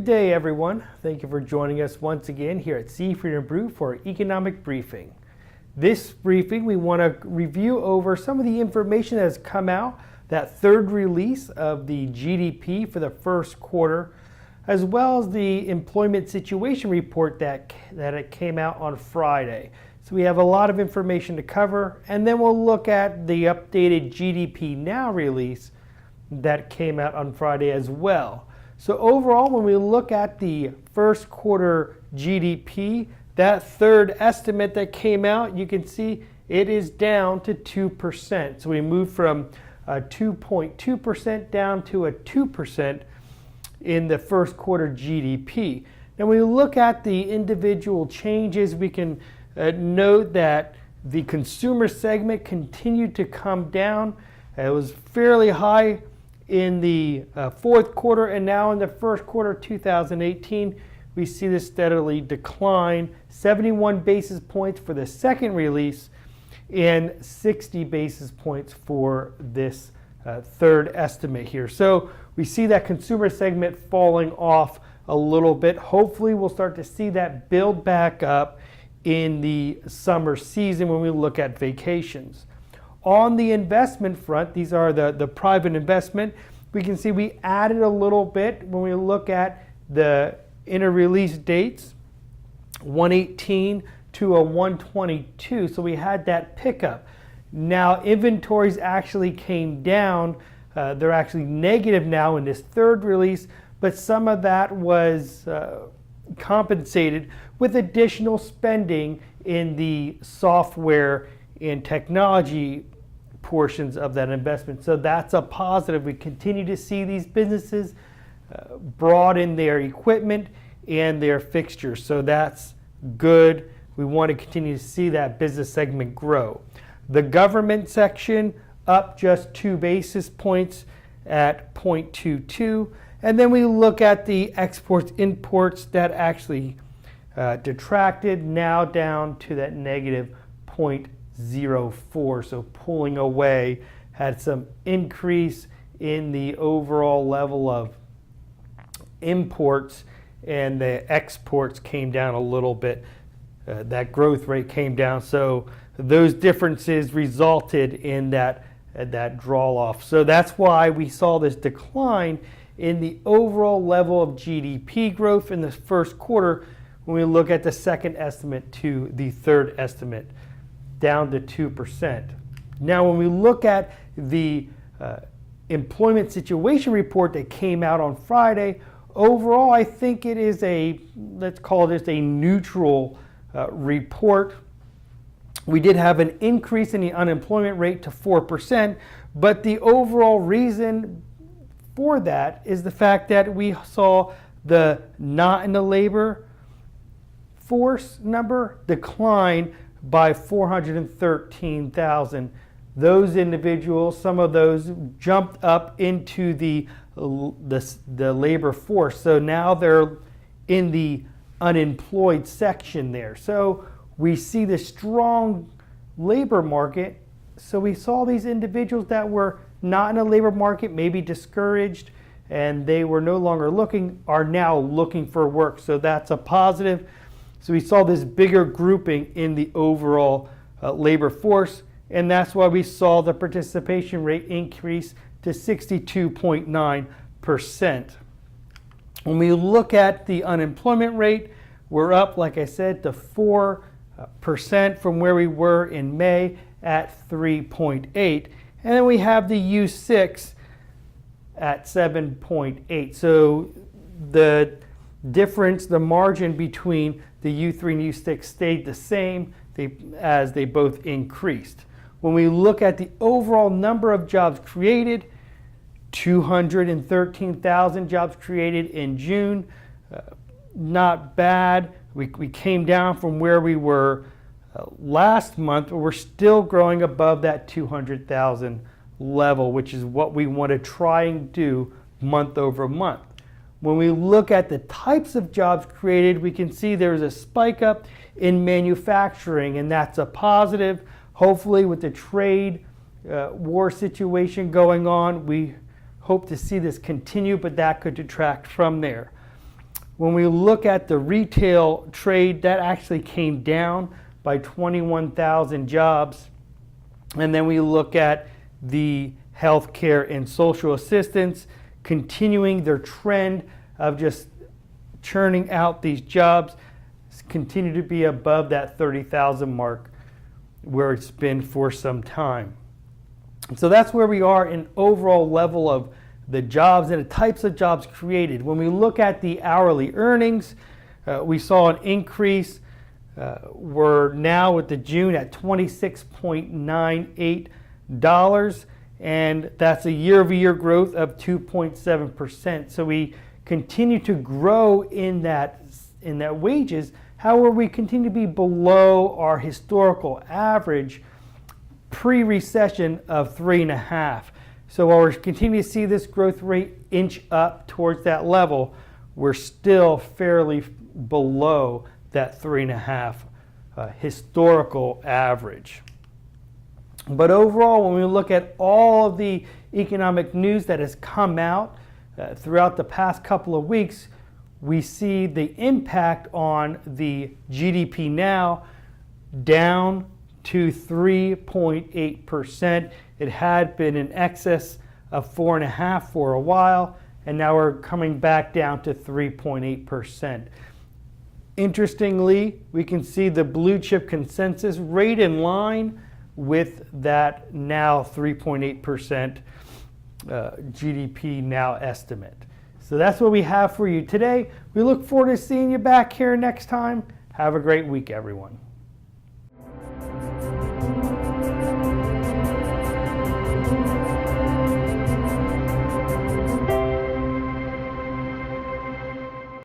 Good day, everyone. Thank you for joining us once again here at C Freedom Brew for Economic Briefing. This briefing, we want to review over some of the information that has come out, that third release of the GDP for the first quarter, as well as the employment situation report that it came out on Friday. So we have a lot of information to cover, and then we'll look at the updated GDPNow release that came out on Friday as well. So overall, when we look at the first quarter GDP, that third estimate that came out, you can see it is down to 2%. So we moved from 2.2% down to a 2% in the first quarter GDP. Now when we look at the individual changes, we can note that the consumer segment continued to come down. It was fairly high in the fourth quarter, and now in the first quarter 2018, we see this steadily decline, 71 basis points for the second release and 60 basis points for this third estimate here. So we see that consumer segment falling off a little bit. Hopefully we'll start to see that build back up in the summer season when we look at vacations. On the investment front, these are the private investment. We can see we added a little bit when we look at the inter-release dates, 118 to a 122. So we had that pickup. Now inventories actually came down. They're actually negative now in this third release, but some of that was compensated with additional spending in the software and technology portions of that investment. So that's a positive. We continue to see these businesses broaden their equipment and their fixtures. So that's good. We want to continue to see that business segment grow. The government section up just 2 basis points at 0.22. And then we look at the exports, imports that actually detracted, now down to that negative 0.04. So pulling away, had some increase in the overall level of imports, and the exports came down a little bit. That growth rate came down. So those differences resulted in that draw off. So that's why we saw this decline in the overall level of GDP growth in the first quarter when we look at the second estimate to the third estimate, down to 2%. Now when we look at the employment situation report that came out on Friday, overall I think it is let's call this a neutral report. We did have an increase in the unemployment rate to 4%, but the overall reason for that is the fact that we saw the not in the labor force number decline by 413,000. Those individuals, some of those jumped up into the labor force. So now they're in the unemployed section there. So we see the strong labor market. So we saw these individuals that were not in a labor market, maybe discouraged, and they were no longer looking, are now looking for work. So that's a positive. So we saw this bigger grouping in the overall labor force, and that's why we saw the participation rate increase to 62.9%. When we look at the unemployment rate, we're up, like I said, to 4% from where we were in May at 3.8. And then we have the U6 at 7.8. So the difference, the margin between the U3 and U6 stayed the same as they both increased. When we look at the overall number of jobs created, 213,000 jobs created in June. Not bad. We came down from where we were last month, but we're still growing above that 200,000 level, which is what we want to try and do month over month. When we look at the types of jobs created, we can see there's a spike up in manufacturing, and that's a positive. Hopefully with the trade war situation going on, we hope to see this continue, but that could detract from there. When we look at the retail trade, that actually came down by 21,000 jobs. And then we look at the healthcare and social assistance, continuing their trend of just churning out these jobs, continue to be above that 30,000 mark where it's been for some time. So that's where we are in overall level of the jobs and the types of jobs created. When we look at the hourly earnings, we saw an increase. We're now with the June at $26.98, and that's a year-over-year growth of 2.7%. So we continue to grow in that wages. However, we continue to be below our historical average pre-recession of 3.5. So while we're continuing to see this growth rate inch up towards that level, we're still fairly below that 3.5 historical average. But overall, when we look at all of the economic news that has come out throughout the past couple of weeks, we see the impact on the GDPNow down to 3.8%. It had been in excess of 4.5% for a while, and now we're coming back down to 3.8%. Interestingly, we can see the blue chip consensus right in line with that now 3.8% GDPNow estimate. So that's what we have for you today. We look forward to seeing you back here next time. Have a great week, everyone.